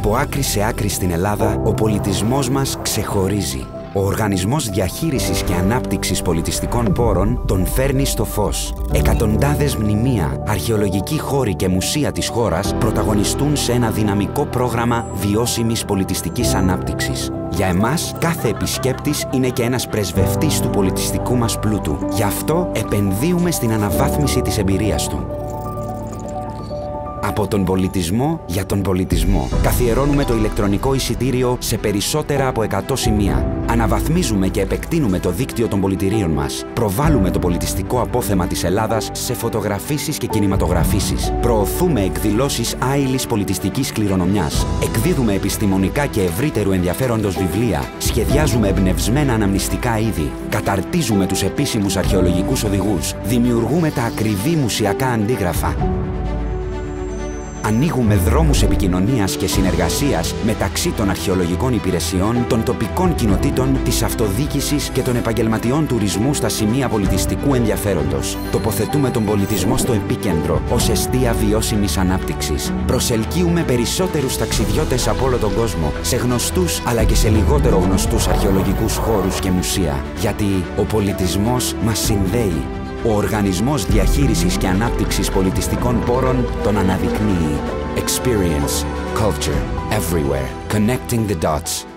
Από άκρη σε άκρη στην Ελλάδα, ο πολιτισμός μας ξεχωρίζει. Ο Οργανισμός Διαχείρισης και Ανάπτυξης Πολιτιστικών Πόρων τον φέρνει στο φως. Εκατοντάδες μνημεία, αρχαιολογικοί χώροι και μουσεία της χώρας πρωταγωνιστούν σε ένα δυναμικό πρόγραμμα βιώσιμης πολιτιστικής ανάπτυξης. Για εμάς, κάθε επισκέπτης είναι και ένας πρεσβευτής του πολιτιστικού μας πλούτου. Γι' αυτό επενδύουμε στην αναβάθμιση της εμπειρίας του. Από τον πολιτισμό για τον πολιτισμό. Καθιερώνουμε το ηλεκτρονικό εισιτήριο σε περισσότερα από 100 σημεία. Αναβαθμίζουμε και επεκτείνουμε το δίκτυο των πολιτηρίων μας. Προβάλλουμε το πολιτιστικό απόθεμα της Ελλάδας σε φωτογραφίσεις και κινηματογραφίσεις. Προωθούμε εκδηλώσεις άειλης πολιτιστικής κληρονομιάς. Εκδίδουμε επιστημονικά και ευρύτερου ενδιαφέροντος βιβλία. Σχεδιάζουμε εμπνευσμένα αναμνηστικά είδη. Καταρτίζουμε τους επίσημους αρχαιολογικούς οδηγούς. Δημιουργούμε τα ακριβή μουσιακά αντίγραφα. Ανοίγουμε δρόμους επικοινωνίας και συνεργασίας μεταξύ των αρχαιολογικών υπηρεσιών, των τοπικών κοινοτήτων, της αυτοδιοίκησης και των επαγγελματιών τουρισμού στα σημεία πολιτιστικού ενδιαφέροντος. Τοποθετούμε τον πολιτισμό στο επίκεντρο ως εστία βιώσιμης ανάπτυξης. Προσελκύουμε περισσότερους ταξιδιώτες από όλο τον κόσμο, σε γνωστούς αλλά και σε λιγότερο γνωστούς αρχαιολογικούς χώρους και μουσεία. Γιατί ο πολιτισμός μας συνδέει. Ο Οργανισμός Διαχείρισης και Ανάπτυξης Πολιτιστικών Πόρων τον αναδεικνύει. Experience, culture, everywhere. Connecting the dots.